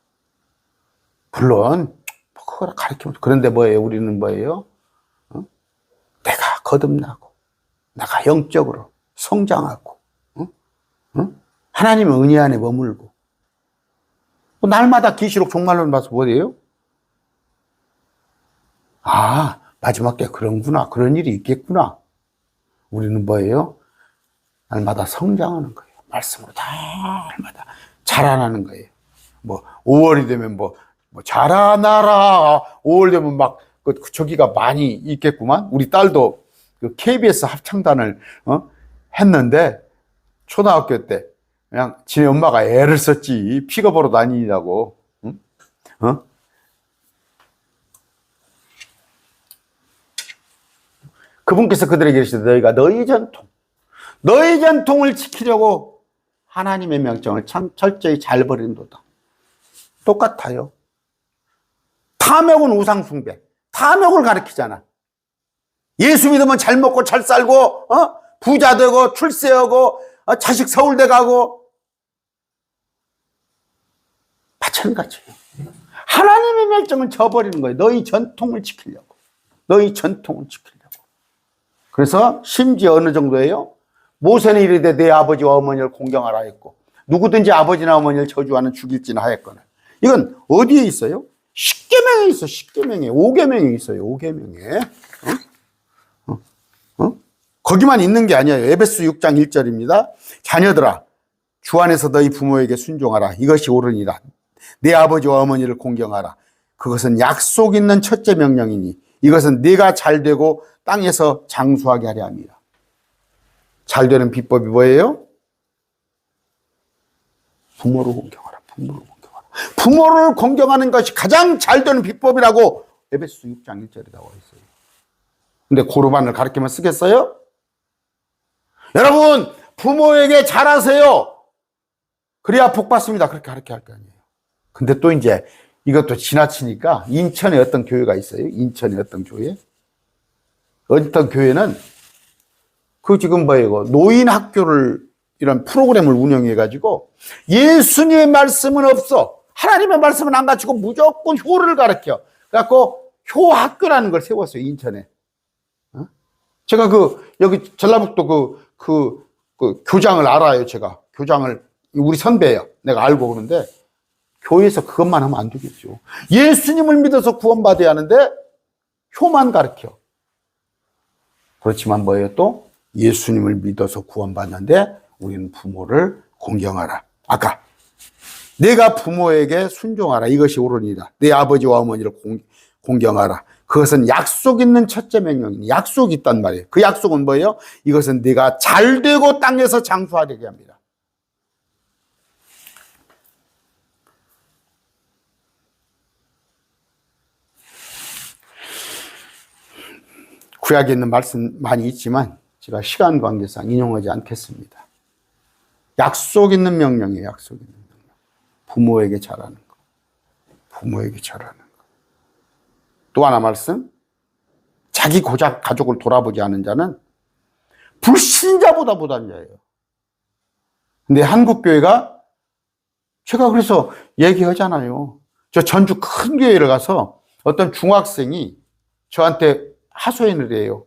S1: 물론, 그걸 가르치면, 그런데 뭐예요? 우리는 뭐예요? 내가 거듭나고, 내가 영적으로 성장하고, 하나님의 은혜 안에 머물고, 날마다 계시록 종말론 봐서 뭐예요? 마지막 때 그런구나. 그런 일이 있겠구나. 우리는 뭐예요? 날마다 성장하는 거예요. 말씀으로 날마다 자라나는 거예요. 뭐 5월이 되면 뭐 자라나라. 5월 되면 막 저기가 많이 있겠구만. 우리 딸도 그 KBS 합창단을 했는데 초등학교 때 그냥 지네 엄마가 애를 썼지. 픽업으로 다니냐고. 그분께서 그들에게 이르시되 너희가 너희 전통을 지키려고 하나님의 명령을 참 철저히 잘 버린도다. 똑같아요. 탐욕은 우상숭배. 탐욕을 가르치잖아. 예수 믿으면 잘 먹고 잘 살고 부자 되고 출세하고 자식 서울대 가고. 마찬가지예요. 하나님의 명령을 저버리는 거예요. 너희 전통을 지키려고. 그래서 심지어 어느 정도예요? 모세는 이르되 내 아버지와 어머니를 공경하라 했고 누구든지 아버지나 어머니를 저주하는 죽일지나 하였거늘. 이건 어디에 있어요? 십계명에 있어. 십계명에. 5계명에 있어요. 5계명에. 거기만 있는 게 아니에요. 에베소 6장 1절입니다. 자녀들아, 주 안에서 너희 부모에게 순종하라. 이것이 옳으니라. 내 아버지와 어머니를 공경하라. 그것은 약속 있는 첫째 명령이니 이것은 네가 잘되고 땅에서 장수하게 하려 함이라. 잘되는 비법이 뭐예요? 부모를 공경하라. 부모를 공경하라. 부모를 공경하는 것이 가장 잘되는 비법이라고 에베소 6장 1절에 나와 있어요. 근데 고르반을 가르치면 쓰겠어요? 여러분, 부모에게 잘하세요. 그래야 복 받습니다. 그렇게 가르쳐야 할 거 아니에요. 근데 또 이제 이것도 지나치니까 인천에 어떤 교회가 있어요. 인천에 어떤 교회? 어떤 교회는 그 지금 뭐예요? 노인 학교를 이런 프로그램을 운영해가지고 예수님의 말씀은 없어. 하나님의 말씀은 안 가르치고 무조건 효를 가르쳐. 그래갖고 효학교라는 걸 세웠어요. 인천에. 제가 여기 전라북도 그 교장을 알아요. 제가. 교장을, 우리 선배예요. 내가 알고 그러는데 교회에서 그것만 하면 안 되겠죠. 예수님을 믿어서 구원받아야 하는데 효만 가르쳐. 그렇지만 뭐예요? 또 예수님을 믿어서 구원받는데 우리는 부모를 공경하라. 아까 내가 부모에게 순종하라. 이것이 옳으니라. 내 아버지와 어머니를 공경하라. 그것은 약속 있는 첫째 명령이니 약속이 있단 말이에요. 그 약속은 뭐예요? 이것은 네가 잘되고 땅에서 장수하게 합니다. 구약에 있는 말씀 많이 있지만 제가 시간 관계상 인용하지 않겠습니다. 약속 있는 명령이에요. 약속 있는 명령. 부모에게 잘하는 거. 부모에게 잘하는 거. 또 하나 말씀. 자기 고작 가족을 돌아보지 않은 자는 불신자보다 못한 자예요. 근데 한국교회가 제가 그래서 얘기하잖아요. 저 전주 큰 교회를 가서 어떤 중학생이 저한테 하소연을 해요.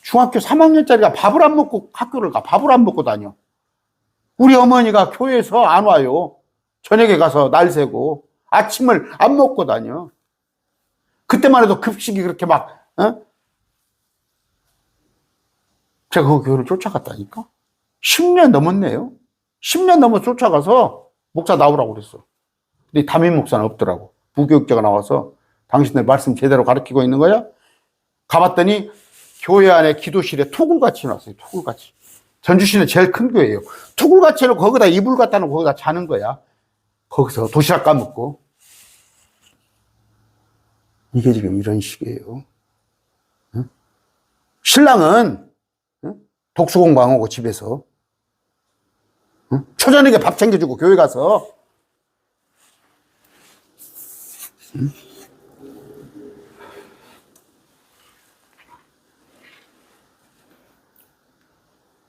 S1: 중학교 3학년짜리가 밥을 안 먹고 학교를 가. 밥을 안 먹고 다녀. 우리 어머니가 교회에서 안 와요. 저녁에 가서 날 새고 아침을 안 먹고 다녀. 그때만 해도 급식이 그렇게 막 제가 그 교회를 쫓아갔다니까. 10년 넘었네요. 10년 넘어 쫓아가서 목사 나오라고 그랬어. 근데 담임 목사는 없더라고. 부교육자가 나와서 당신들 말씀 제대로 가르치고 있는 거야? 가봤더니 교회 안에 기도실에 토굴같이 해놨어요. 토굴같이. 전주시는 제일 큰 교회예요. 토굴같이 해놓고 거기다 이불 갖다 놓고 거기다 자는 거야. 거기서 도시락 까먹고. 이게 지금 이런 식이에요. 응? 신랑은 독서 공부 안 하고 집에서 응? 초저녁에 밥 챙겨주고 교회 가서 응?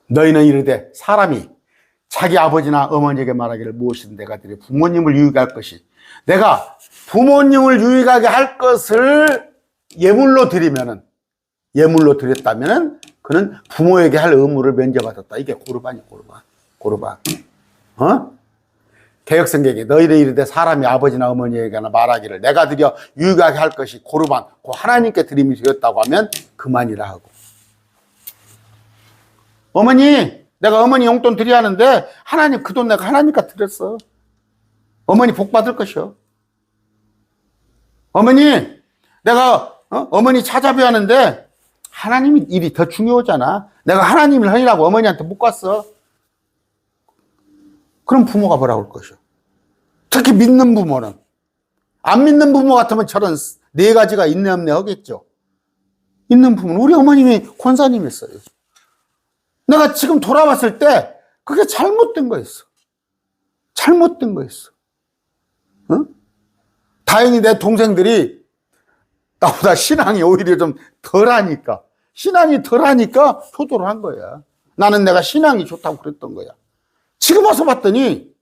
S1: 너희는 이르되 사람이 자기 아버지나 어머니에게 말하기를 무엇이든 내가 드려 부모님을 유익할 것이 내가 부모님을 유익하게 할 것을 예물로 드렸다면은 그는 부모에게 할 의무를 면제받았다. 이게 고르반이야. 고르반. 개역성경에 너희를 이르되 사람이 아버지나 어머니에게 말하기를 내가 드려 유익하게 할 것이 고르반, 그 하나님께 드림이 되었다고 하면 그만이라 하고. 어머니, 내가 어머니 용돈 드려야 하는데 하나님 그 돈 내가 하나님께 드렸어. 어머니 복 받을 것이요. 어머니, 내가 어머니 찾아뵈야 하는데 하나님 일이 더 중요하잖아. 내가 하나님을 하려고 어머니한테 못 갔어. 그럼 부모가 뭐라고 할 것이요. 특히 믿는 부모는. 안 믿는 부모 같으면 저런 네 가지가 있네 없네 하겠죠. 있는 부모는 우리 어머님이 권사님이었어요. 내가 지금 돌아봤을 때 그게 잘못된 거였어. 잘못된 거였어. 응? 다행히 내 동생들이 나보다 신앙이 오히려 좀 덜하니까, 신앙이 덜하니까 효도를 한 거야. 나는 내가 신앙이 좋다고 그랬던 거야. 지금 와서 봤더니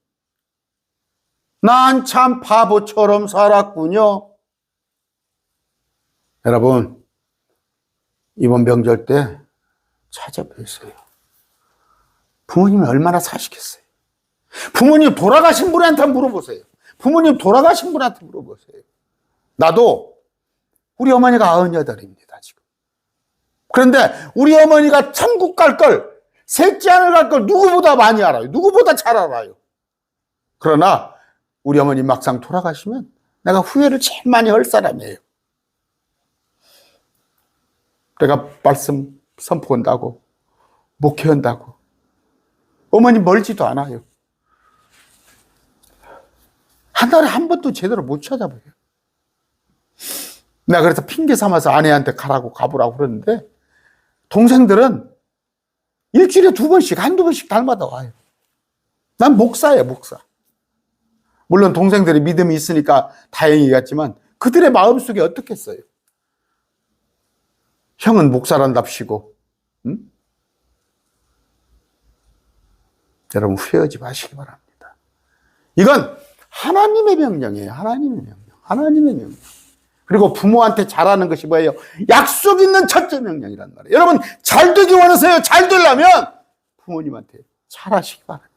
S1: 난 참 바보처럼 살았군요. 여러분, 이번 명절 때 찾아뵈세요. 부모님이 얼마나 사시겠어요? 부모님 돌아가신 분한테 물어보세요. 부모님 돌아가신 분한테 물어보세요. 나도 우리 어머니가 98입니다, 지금. 그런데 우리 어머니가 천국 갈 걸, 셋째 하늘 갈 걸 누구보다 많이 알아요. 누구보다 잘 알아요. 그러나 우리 어머니 막상 돌아가시면 내가 후회를 제일 많이 할 사람이에요. 내가 말씀 선포한다고, 목회한다고. 어머니 멀지도 않아요. 한 달에 한 번도 제대로 못 찾아봐요. 내가 그래서 핑계 삼아서 아내한테 가보라고 그러는데, 동생들은 일주일에 2번씩, 한두 번씩 달마다 와요. 난 목사예요, 목사. 물론 동생들이 믿음이 있으니까 다행이겠지만, 그들의 마음속에 어떻겠어요? 형은 목사란답시고, 응? 여러분 후회하지 마시기 바랍니다. 이건 하나님의 명령이에요. 하나님의 명령. 하나님의 명령. 그리고 부모한테 잘하는 것이 뭐예요? 약속 있는 첫째 명령이란 말이에요. 여러분 잘 되기 원하세요? 잘 되려면 부모님한테 잘하시기 바랍니다.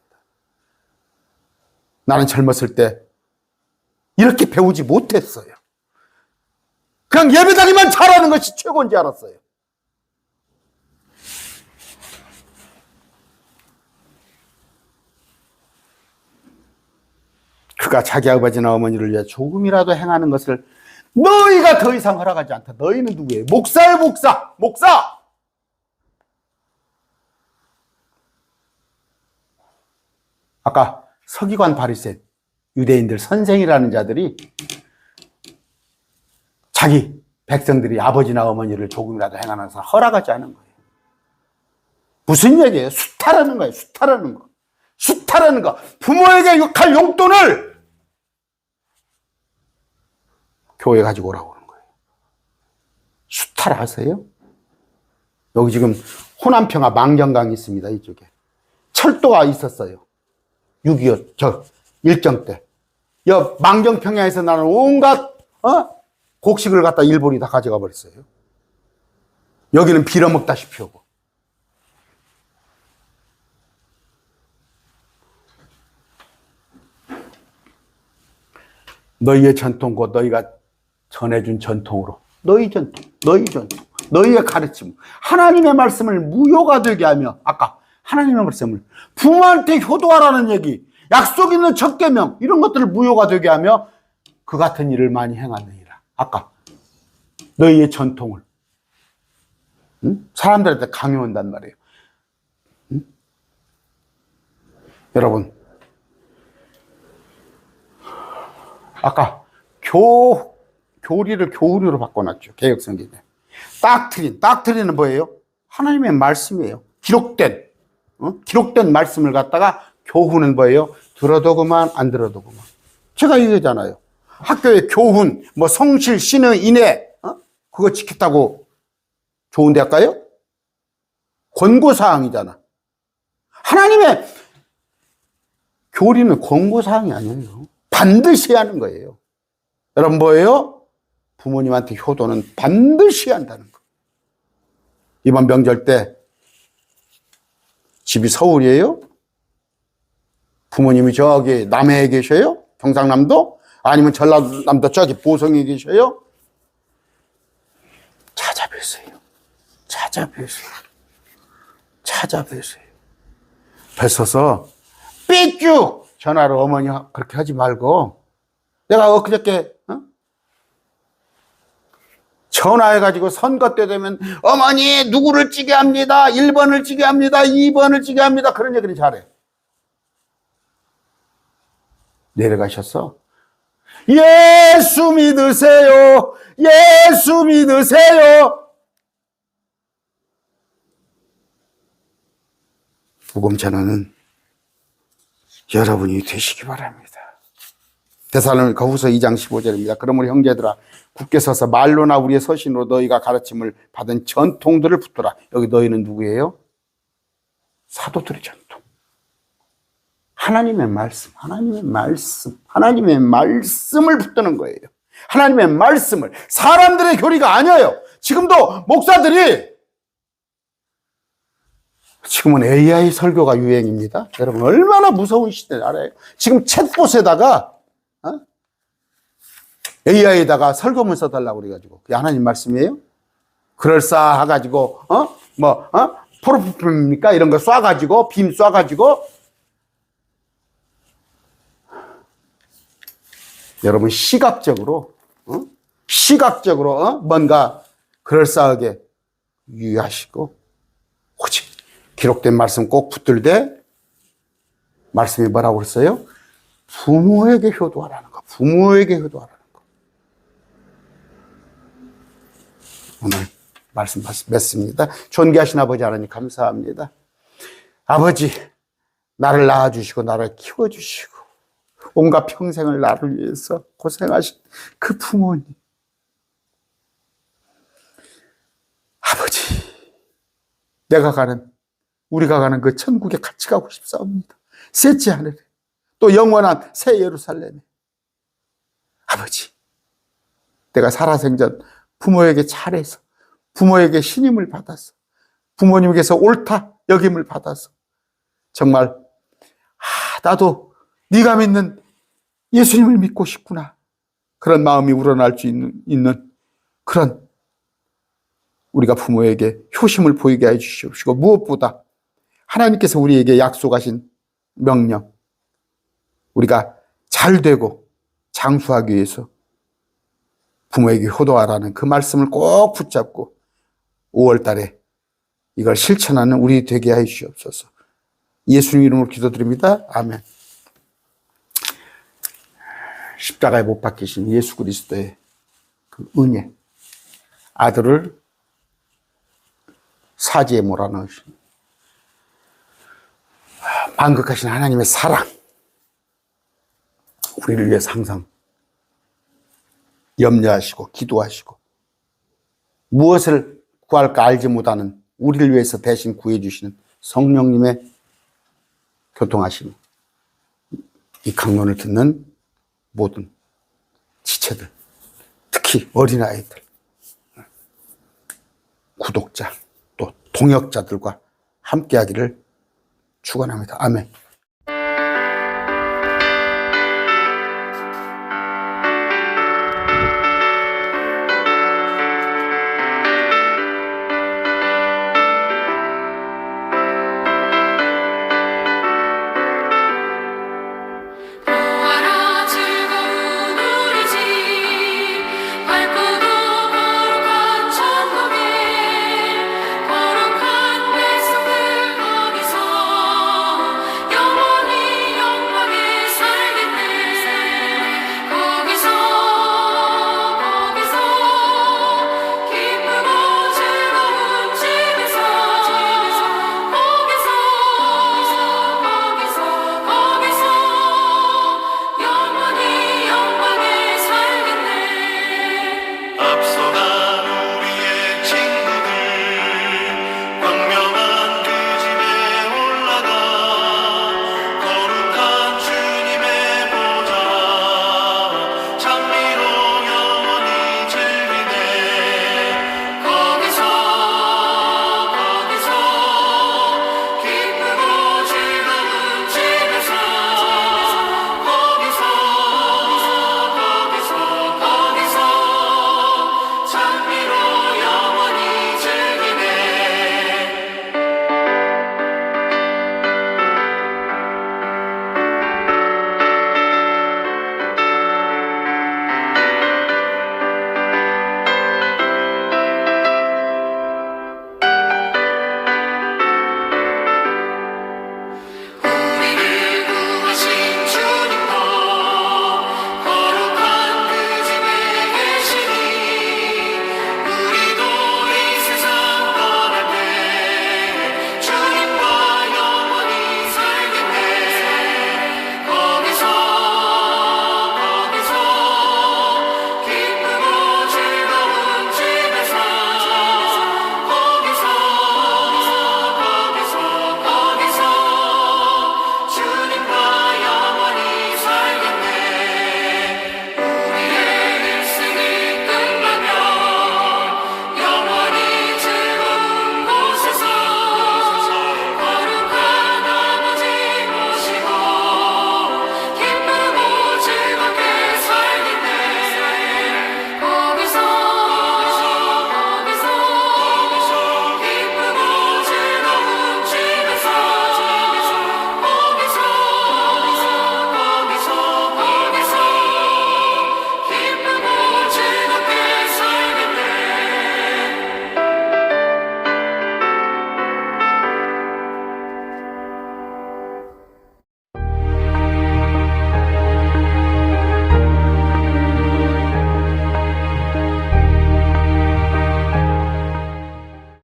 S1: 나는 젊었을 때 이렇게 배우지 못했어요. 그냥 예배다니만 잘하는 것이 최고인지 알았어요. 그가 자기 아버지나 어머니를 위해 조금이라도 행하는 것을 너희가 더 이상 허락하지 않다. 너희는 누구예요? 목사예요, 목사. 목사. 아까 서기관 바리새 유대인들 선생이라는 자들이 자기 백성들이 아버지나 어머니를 조금이라도 행하는 것을 허락하지 않은 거예요. 무슨 얘기예요? 수탈하는 거예요. 수탈하는 거. 수탈하는 거. 부모에게 할 용돈을 교회 가지고 오라고 하는 거예요. 수탈하세요? 여기 지금 호남평화 망정강이 있습니다. 이쪽에. 철도가 있었어요. 6.25 일정 때. 망정평야에서 나는 온갖 곡식을 갖다 일본이 다 가져가 버렸어요. 여기는 빌어먹다시피 하고. 너희의 전통, 곧 너희가 전해준 전통으로, 너희 전통, 너희의 가르침, 하나님의 말씀을 무효가 되게 하며, 아까 하나님의 말씀을 부모한테 효도하라는 얘기, 약속 있는 첫 계명, 이런 것들을 무효가 되게 하며 그 같은 일을 많이 행하느니라. 아까 너희의 전통을 사람들한테 강요한단 말이에요. 여러분, 아까 교리를 교훈으로 바꿔놨죠. 개혁성경에. 닥트린은 뭐예요? 하나님의 말씀이에요. 기록된 말씀을 갖다가 교훈은 뭐예요? 들어도 그만, 안 들어도 그만. 제가 얘기하잖아요. 학교에 교훈, 성실, 신의, 인애, 그거 지켰다고 좋은 데 할까요? 권고사항이잖아. 하나님의 교리는 권고사항이 아니에요. 반드시 해야 하는 거예요. 여러분 뭐예요? 부모님한테 효도는 반드시 해야 한다는 거. 이번 명절 때 집이 서울이에요? 부모님이 저기 남해에 계셔요? 경상남도? 아니면 전라남도 저기 보성에 계셔요? 찾아뵈세요. 뵀어서 삐쭉 전화로 어머니 그렇게 하지 말고, 내가 엊그저께 전화해가지고 선거 때 되면 어머니 누구를 찌게 합니다. 1번을 찌게 합니다. 2번을 찌게 합니다. 그런 얘기를 잘해. 내려가셨어. 예수 믿으세요. 예수 믿으세요. 복음 전하는 여러분이 되시기 바랍니다. 데살로니가 후서 2장 15절입니다. 그러므로 형제들아 굳게 서서 말로나 우리의 서신으로 너희가 가르침을 받은 전통들을 붙들어. 여기 너희는 누구예요? 사도들의 전통. 하나님의 말씀을 붙드는 거예요. 하나님의 말씀을. 사람들의 교리가 아니에요. 지금도 목사들이, 지금은 AI 설교가 유행입니다. 여러분 얼마나 무서운 시대 알아요? 지금 챗봇에다가 AI에다가 설교문 써달라고 그래가지고 그게 하나님 말씀이에요? 그럴싸해가지고, 포르프입니까? 이런 거 쏴가지고, 빔 쏴가지고, 여러분, 시각적으로, 뭔가 그럴싸하게 유의하시고, 오직 기록된 말씀 꼭 붙들되, 말씀이 뭐라고 그랬어요? 부모에게 효도하라는 거. 부모에게 효도하라는 거. 오늘 말씀 맺습니다. 존귀하신 아버지 하나님 감사합니다. 아버지, 나를 낳아주시고 나를 키워주시고 온갖 평생을 나를 위해서 고생하신 그 부모님. 아버지, 우리가 가는 그 천국에 같이 가고 싶사옵니다. 셋째 하늘에, 또 영원한 새 예루살렘에. 아버지, 내가 살아생전 부모에게 잘해서, 부모에게 신임을 받아서, 부모님께서 옳다 여김을 받아서, 정말 나도 네가 믿는 예수님을 믿고 싶구나, 그런 마음이 우러날 수 있는 그런 우리가 부모에게 효심을 보이게 해주시옵시고, 무엇보다 하나님께서 우리에게 약속하신 명령, 우리가 잘되고 장수하기 위해서 부모에게 효도하라는 그 말씀을 꼭 붙잡고 5월 달에 이걸 실천하는 우리 되게 해 주시옵소서. 예수님 이름으로 기도드립니다. 아멘. 십자가에 못 박히신 예수 그리스도의 그 은혜, 아들을 사지에 몰아넣으신 만극하신 하나님의 사랑, 우리를 위해서 항상 염려하시고 기도하시고 무엇을 구할까 알지 못하는 우리를 위해서 대신 구해주시는 성령님의 교통하심, 이 강론을 듣는 모든 지체들, 특히 어린아이들, 구독자, 또 동역자들과 함께하기를 축원합니다. 아멘.